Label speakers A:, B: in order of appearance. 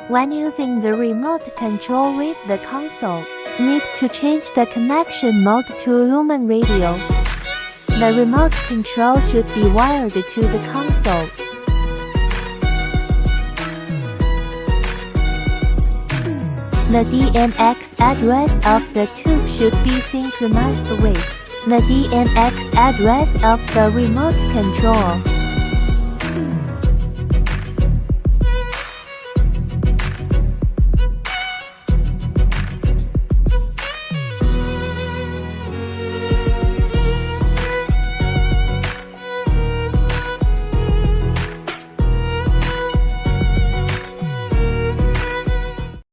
A: When using the remote control with the console, need to change the connection mode to Lumen Radio. The remote control should be wired to the console. The DMX address of the tube should be synchronized with the DMX address of the remote control.